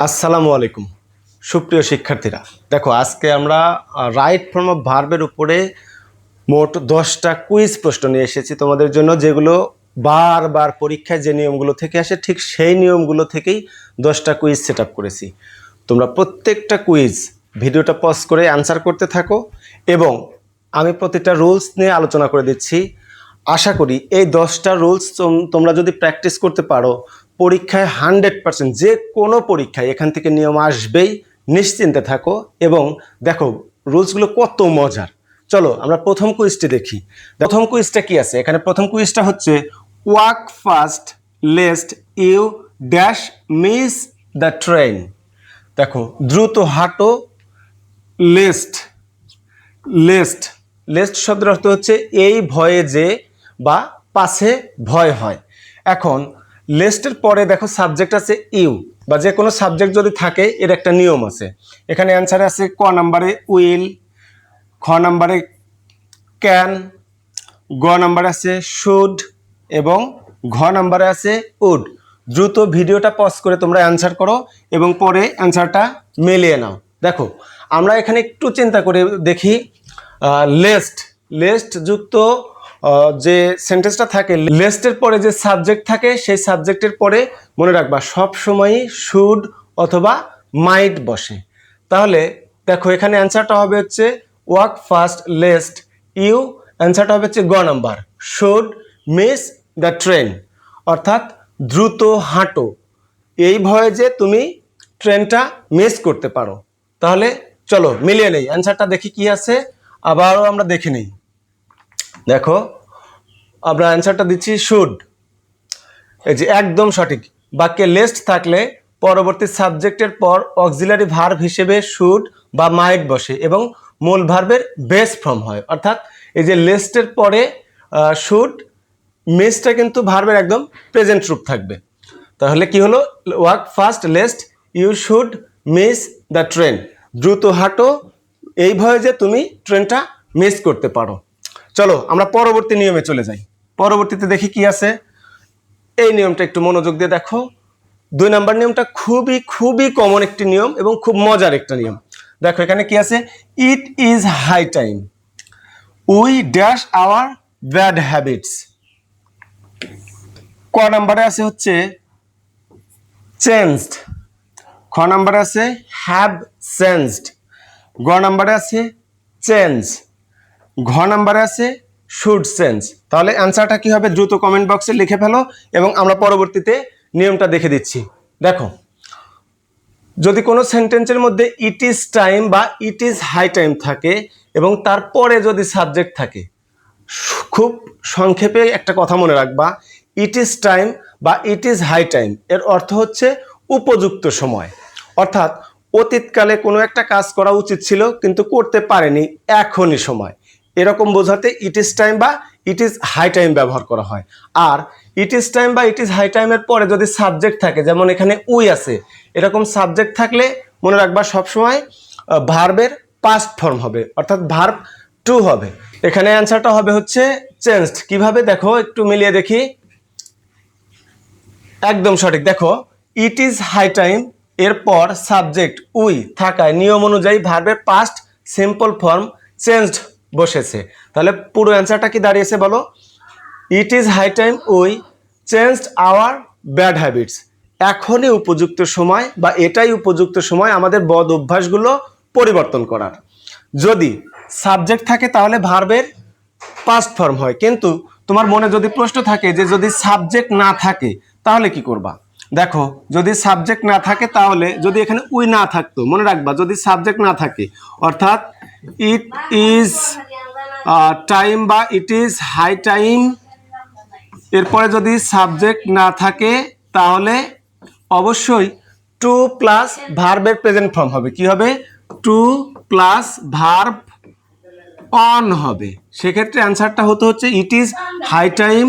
আসসালামু আলাইকুম সুপ্রিয় শিক্ষার্থীরা, দেখো আজকে আমরা রাইট ফর্ম অফ ভার্বের উপরে মোট 10টা কুইজ প্রশ্ন নিয়ে এসেছি তোমাদের জন্য, যেগুলো বারবার পরীক্ষায় যে নিয়মগুলো থেকে আসে ঠিক সেই নিয়মগুলো থেকেই 10টা কুইজ সেট আপ করেছি। তোমরা প্রত্যেকটা কুইজ ভিডিওটা পজ করে অ্যান্সার করতে থাকো এবং আমি প্রতিটা রুলস নিয়ে আলোচনা করে দিচ্ছি। আশা করি এই 10টা রুলস তোমরা যদি প্র্যাকটিস করতে পারো, পরীক্ষায় 100% যে কোনো পরীক্ষায় এখান থেকে নিয়ম আসবেই, নিশ্চিন্তে থাকো। এবং দেখো রুলসগুলো কত মজার। চলো আমরা প্রথম কুইজটি দেখি। প্রথম কুইজটা কি আছে এখানে? প্রথম কুইজটা হচ্ছে walk fast lest you dash miss the train. দেখো দ্রুত হাঁটো, লেস্ট লেস্ট লেস্ট শব্দের অর্থ হচ্ছে এই ভয়ে যে বা পাছে ভয় হয়। এখন লেস্টের পরে দেখো সাবজেক্ট আছে ইউ, বা যে কোনো সাবজেক্ট যদি থাকে এর একটা নিয়ম আছে। এখানে অ্যান্সারে আছে ক নাম্বারে উইল, খ নাম্বারে ক্যান, গ নাম্বারে আছে শুড এবং ঘ নাম্বারে আছে উড। দ্রুত ভিডিওটা পজ করে তোমরা অ্যান্সার করো এবং পরে অ্যান্সারটা মিলিয়ে নাও। দেখো আমরা এখানে একটু চিন্তা করে দেখি, লেস্ট লেস্ট যুক্ত যে সেন্টেন্সটা থাকে, লেস্টের পরে যে সাবজেক্ট থাকে সেই সাবজেক্টের পরে মনে রাখবা সব সময়ই শুড অথবা মাইট বসে। তাহলে দেখো এখানে অ্যান্সারটা হবে হচ্ছে ওয়াক ফাস্ট লেস্ট ইউ, অ্যান্সারটা হবে হচ্ছে গ number, should miss the train, অর্থাৎ দ্রুত হাঁটো এই ভয়ে যে তুমি ট্রেনটা মিস করতে পারো। তাহলে চলো মিলিয়ে নেই, অ্যান্সারটা দেখি কি আছে, আবারও আমরা দেখে নিই। দেখো আমরা অ্যান্সারটা দিচ্ছি শুড, এই যে একদম সঠিক। বাক্যে লেস্ট থাকলে পরবর্তী সাবজেক্টের পর অক্সিলারি ভার্ব হিসেবে শুড বা মাইট বসে এবং মূল ভার্বের বেস ফর্ম হয়। অর্থাৎ এই যে লেস্টের পরে শুড, মিসটা কিন্তু ভার্বের একদম প্রেজেন্ট রূপ থাকবে। তাহলে কি হলো? Walk fast lest you should miss the train, দ্রুত হাঁটো এই ভয়ে যে তুমি ট্রেনটা মিস করতে পারো। চলো আমরা পরবর্তী নিয়মে চলে যাই। পরবর্তীতে দেখি কি আছে। এই নিয়মটা একটু মনোযোগ দিয়ে দেখো। 2 নাম্বার নিয়মটা খুবই খুবই কমন একটি নিয়ম এবং খুব মজার একটা নিয়ম। দেখো এখানে কি আছে, it is high time we dash our bad habits. ক নাম্বারে আছে হচ্ছে চেঞ্জড, খ নাম্বারে আছে হ্যাভ চেঞ্জড, গ নাম্বারে আছে চেঞ্জ, ঘ নাম্বারে আছে শুড চেঞ্জ। তাহলে অ্যান্সারটা কি হবে দ্রুত কমেন্ট বক্সে লিখে ফেলো এবং আমরা পরবর্তীতে নিয়মটা দেখে দিচ্ছি। দেখো যদি কোনো সেন্টেন্সের মধ্যে ইট ইজ টাইম বা ইট ইজ হাই টাইম থাকে এবং তারপরে যদি সাবজেক্ট থাকে, খুব সংক্ষেপে একটা কথা মনে রাখবা, ইট ইজ টাইম বা ইট ইজ হাই টাইম এর অর্থ হচ্ছে উপযুক্ত সময়। অর্থাৎ অতীতকালে কোনো একটা কাজ করা উচিত ছিল কিন্তু করতে পারেনি, এখনই সময়, এরকম বোঝাতে ইট ইজ টাইম বা ইট ইজ হাই টাইম ব্যবহার করা হয়। আর ইট ইজ টাইম বা ইট ইজ হাই টাইমের পরে যদি সাবজেক্ট থাকে, যেমন এখানে উই আছে, এরকম সাবজেক্ট থাকলে মনে রাখবা সবসময় ভার্বের পাস্ট ফর্ম হবে, অর্থাৎ ভার্ব টু হবে। এখানে অ্যান্সারটা হবে হচ্ছে চেঞ্জড। কিভাবে দেখো একটু মিলিয়ে দেখি। একদম সঠিক। দেখো ইট ইজ হাই টাইম এরপর সাবজেক্ট উই থাকায় নিয়ম অনুযায়ী ভার্বের পাস্ট সিম্পল ফর্ম চেঞ্জড বসেছে। তাহলে পুরো অ্যান্সারটা কি দাঁড়িয়েছে বলো? It is high time we changed our bad habits. এখনই উপযুক্ত সময় বা এটাই উপযুক্ত সময় আমাদের বদ অভ্যাসগুলো পরিবর্তন করার। যদি সাবজেক্ট থাকে তাহলে ভার্বের পাস্ট ফর্ম হয়, কিন্তু তোমার মনে যদি প্রশ্ন থাকে যে যদি সাবজেক্ট না থাকে তাহলে কি করবা? দেখো যদি সাবজেক্ট না থাকে, তাহলে যদি এখানে উই না থাকতো, মনে রাখবা যদি সাবজেক্ট না থাকে অর্থাৎ ইট ইজ টাইম বা ইট ইজ হাই টাইম এরপরে যদি সাবজেক্ট না থাকে তাহলে অবশ্যই টু প্লাস ভার্বের প্রেজেন্ট ফর্ম হবে। কি হবে? টু প্লাস ভার্ব অন হবে। সেক্ষেত্রে অ্যান্সারটা হতে হচ্ছে it is high time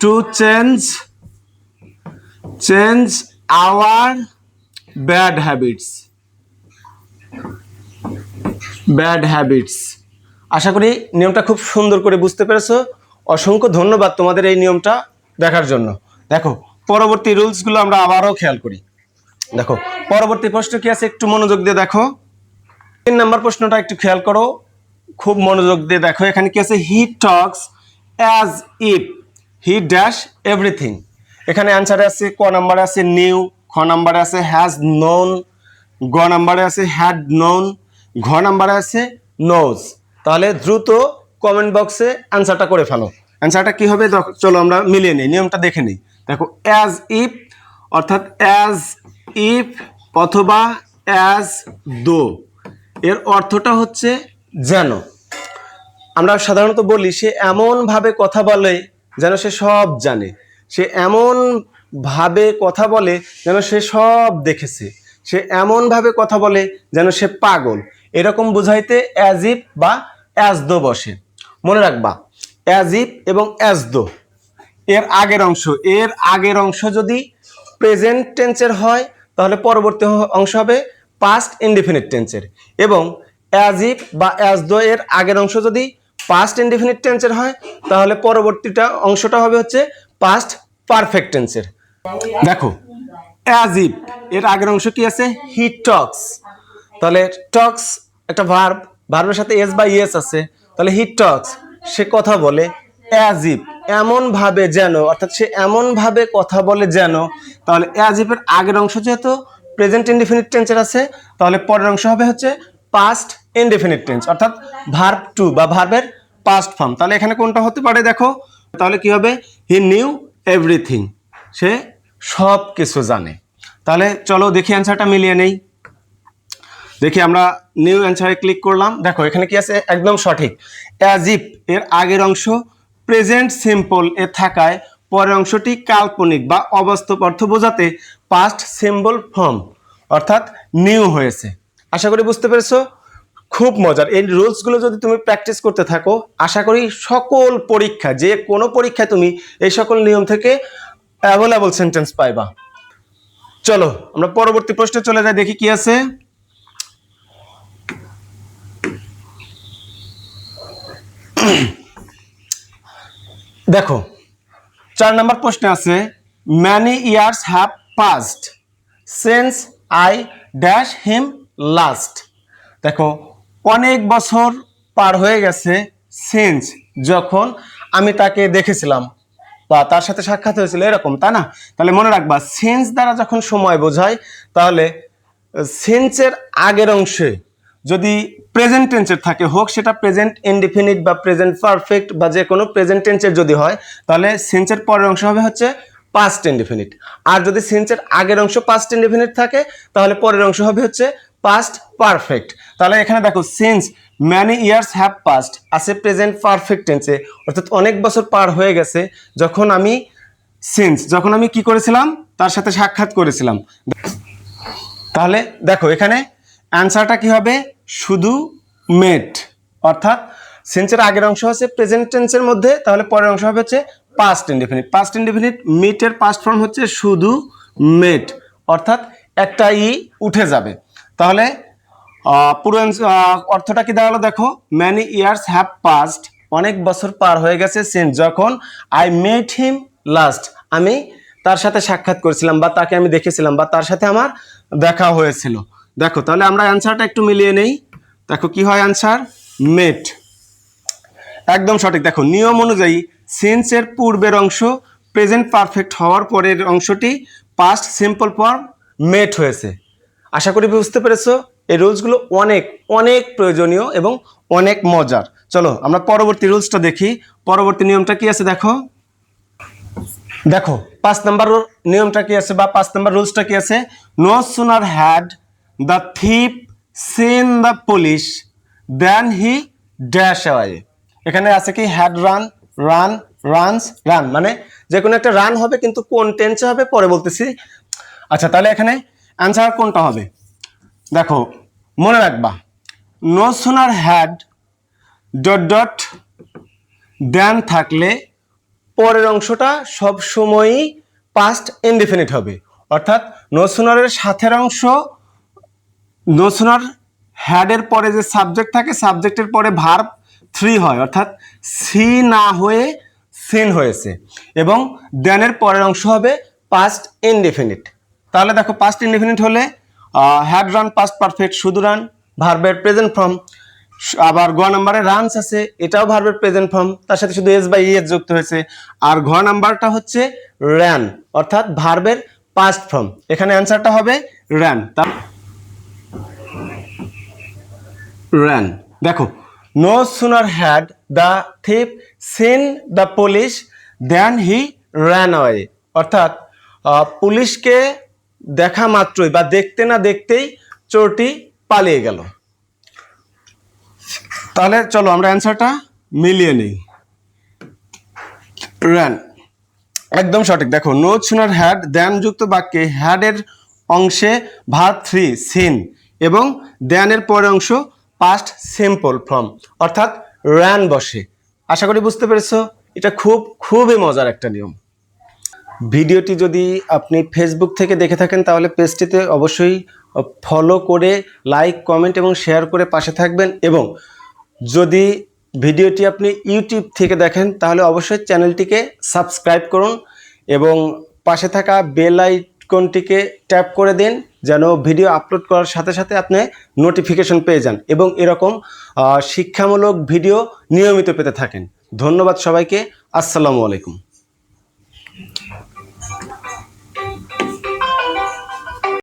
to change our bad habits. আশা করি নিয়মটা খুব সুন্দর করে বুঝতে পেরেছো। অসংখ্য ধন্যবাদ তোমাদের এই নিয়মটা দেখার জন্য। দেখো পরবর্তী রুলসগুলো আমরা আবারও খেয়াল করি। দেখো পরবর্তী প্রশ্ন কি আছে, একটু মনোযোগ দিয়ে দেখো। 3 নাম্বার প্রশ্নটা একটু খেয়াল করো, খুব মনোযোগ দিয়ে দেখো। এখানে কি আছে, he talks as if he dash everything. এখানে অ্যান্সারে আছে ক নাম্বারে আছে নিউ, খ নাম্বারে আছে হ্যাজ নোন, গ নাম্বারে আছে হ্যাড নোন, ঘ নাম্বারে আছে নোজ। তাহলে দ্রুত কমেন্ট বক্সে অ্যান্সারটা করে ফেলো। অ্যান্সারটা কি হবে চলো আমরা মিলিয়ে নিই, নিয়মটা দেখে নিই। দেখো অ্যাজ ইফ অর্থাৎ অ্যাজ ইফ অথবা অ্যাজ দো, এর অর্থটা হচ্ছে যেন। আমরা সাধারণত বলি সে এমন ভাবে কথা বলে যেন সে সব জানে, সে এমন ভাবে কথা বলে যেন সে সব দেখেছে, সে এমন ভাবে কথা বলে যেন সে পাগল, এরকম বোঝাইতে অ্যাজ ইফ বা অ্যাজ দো বসে। মনে রাখবা অ্যাজ ইফ এবং অ্যাজ দো এর আগের অংশ যদি প্রেজেন্ট টেন্সের হয় তাহলে পরবর্তী অংশ হবে পাস্ট ইনডিফিনিট টেন্সের, এবং অ্যাজ ইফ বা অ্যাজ দো এর আগের অংশ যদি পাস্ট ইনডিফিনিট টেন্সের হয় তাহলে পরবর্তীটা অংশটা হবে হচ্ছে পাস্ট পারফেক্ট টেন্সের। দেখো অ্যাজ ইফ এর আগের অংশ কি আছে, হি টক্স। তাহলে টক্স একটা ভার্ব, ভার্বের সাথে এস বা ইয়েস আছে, তাহলে হি টক্স সে কথা বলে, অ্যাজ ইফ এমন ভাবে যেন, অর্থাৎ সে এমন ভাবে কথা বলে যেন। তাহলে অ্যাজ ইফ এর আগের অংশ যেহেতু প্রেজেন্ট ইনডিফিনিট টেন্সের আছে তাহলে পরের অংশ হবে হচ্ছে পাস্ট ইনডিফিনিট টেন্স, অর্থাৎ ভার্ব টু বা ভার্বের পাস্ট ফর্ম। তাহলে এখানে কোনটা হতে পারে দেখো, তাহলে কি হবে, হি নিউ এভরিথিং, সে সব কিছু জানে। তাহলে চলো দেখি অ্যান্সারটা মিলিয়ে নেই। দেখি আমরা নিউ অ্যান্সারে ক্লিক করলাম, দেখো এখানে কি আছে, একদম সঠিক। অ্যাজ ইফ এর আগের অংশ প্রেজেন্ট সিম্পল এ থাকায় পরের অংশটি কাল্পনিক বা অবাস্তব অর্থ বোঝাতে পাস্ট সিম্বল ফর্ম অর্থাৎ নিউ হয়েছে। আশা করি বুঝতে পেরেছো, খুব মজার। এই রুলসগুলো যদি তুমি প্র্যাকটিস করতে থাকো আশা করি সকল পরীক্ষা, যে কোনো পরীক্ষায় তুমি এই সকল নিয়ম থেকে অ্যাভেলেবল সেন্টেন্স পাইবা। চলো আমরা পরবর্তী প্রশ্নে চলে যাই, দেখি কি আছে। দেখো 4 নম্বর প্রশ্নে আছে many years have passed since I dash him last. দেখো অনেক বছর পার হয়ে গেছে সিন্স যখন আমি তাকে দেখেছিলাম বা তার সাথে সাক্ষাৎ হয়েছিল, এরকম তাই না? তাহলে মনে রাখবা সিন্স দ্বারা যখন সময় বোঝায় তাহলে সিন্সের আগের অংশে যদি প্রেজেন্ট টেন্সের থাকে, হোক সেটা প্রেজেন্ট ইনডিফিনিট বা প্রেজেন্ট পারফেক্ট বা যে কোনো প্রেজেন্ট টেন্সের যদি হয় তাহলে সিন্সের পরের অংশ হবে হচ্ছে পাস্ট ইনডিফিনিট। আর যদি সিন্সের আগের অংশ পাস্ট ইনডিফিনিট থাকে তাহলে পরের অংশ হবে হচ্ছে পাস্ট পারফেক্ট। তাহলে এখানে দেখো since many years have passed আছে প্রেজেন্ট পারফেক্ট টেন্সে, অর্থাৎ অনেক বছর পার হয়ে গেছে যখন আমি কি করেছিলাম, তার সাথে সাক্ষাৎ করেছিলাম। তাহলে দেখো এখানে অ্যান্সারটা কি হবে, শুধু মেট, অর্থাৎ সিন্সের আগের অংশ হচ্ছে প্রেজেন্ট টেন্সের মধ্যে, তাহলে পরের অংশ হবে হচ্ছে পাস্ট ইনডিফিনিট। পাস্ট ইনডিফিনিট মিটের পাস্ট ফর্ম হচ্ছে শুধু মেট, অর্থাৎ একটা ই উঠে যাবে। তাহলে পুরো অর্থটা কি দাঁড়ালো দেখো, ম্যানি ইয়ার্স হ্যাভ পাস্ট অনেক বছর পার হয়ে গেছে সিন্স যখন আই মেট হিম লাস্ট আমি তার সাথে সাক্ষাৎ করেছিলাম বা তাকে আমি দেখেছিলাম বা তার সাথে আমার দেখা হয়েছিল। দেখো তাহলে আমরা অ্যান্সারটা একটু মিলিয়ে নেই। দেখো কি হয় অ্যান্সার, মেট, একদম সঠিক। দেখো নিয়ম অনুযায়ী সিন্সের পূর্বের অংশ প্রেজেন্ট পারফেক্ট হওয়ার পরের অংশটি পাস্ট সিম্পল ফর্ম মেট হয়েছে। আশা করি বুঝতে পেরেছো। এই রুলসগুলো অনেক অনেক প্রয়োজনীয় এবং অনেক মজার। চলো আমরা পরবর্তী রুলসটা দেখি, পরবর্তী নিয়মটা কি আছে দেখো। দেখো 5 নম্বর নিয়মটা কি আছে বা 5 নম্বর রুলসটা কি আছে, no sooner had the thief seen the police then he dash away. এখানে আছে কি had run, run, runs, run, মানে যে কোনো একটা রান হবে কিন্তু কোন টেন্সে হবে পরে বলতেছি। আচ্ছা তাহলে এখানে অ্যান্সার কোনটা হবে দেখো, মনে রাখবা no sooner had dot dot then থাকলে পরের অংশটা সব সময়ই পাস্ট ইনডিফিনিট হবে, অর্থাৎ নো সুনারের সাথের অংশ, নো সুনার হ্যাডের পরে যে সাবজেক্ট থাকে সাবজেক্টের পরে ভার্ব 3 হয়, অর্থাৎ সি না হয়ে সিন হয়েছে, এবং দেনের পরের অংশ হবে পাস্ট ইনডিফিনিট। তাহলে দেখো পাস্ট ইনডেফিনিট হলে হ্যাড রান পাস্ট পারফেক্ট, শুধু রান ভার্বের প্রেজেন্ট ফর্ম। আবার গ নাম্বারে রানস আছে, এটাও ভার্বের প্রেজেন্ট ফর্ম, তার সাথে শুধু এস বাই এস যুক্ত হয়েছে। আর ঘ নাম্বারটা হচ্ছে র্যান, অর্থাৎ ভার্বের পাস্ট ফর্ম। এখানে অ্যান্সারটা হবে র্যান। র্যান। দেখো no sooner had the thief seen the police then he ran away, অর্থাৎ পুলিশকে দেখা মাত্রই বা দেখতে না দেখতেই চোরটি পালিয়ে গেল। তাহলে চলো আমরা অ্যান্সারটা মিলিয়ে নিই। র্যান একদম সঠিক। দেখো নো সুনার হ্যাড দেন যুক্ত বাক্যে হ্যাডের অংশে ভার্ব 3 সিন এবং দেনের পরের অংশ পাস্ট সিম্পল ফর্ম, অর্থাৎ র্যান বসে। আশা করি বুঝতে পেরেছো। এটা খুবই মজার একটা নিয়ম। ভিডিওটি যদি আপনি ফেসবুক থেকে দেখে থাকেন তাহলে পেজটিতে অবশ্যই ফলো করে লাইক, কমেন্ট এবং শেয়ার করে পাশে থাকবেন। এবং যদি ভিডিওটি আপনি ইউটিউব থেকে দেখেন তাহলে অবশ্যই চ্যানেলটিকে সাবস্ক্রাইব করুন এবং পাশে থাকা বেল আইকনটিকে ট্যাপ করে দিন, যেন ভিডিও আপলোড করার সাথে সাথে আপনি নোটিফিকেশন পেয়ে যান এবং এরকম শিক্ষামূলক ভিডিও নিয়মিত পেতে থাকেন। ধন্যবাদ সবাইকে। আসসালামু আলাইকুম।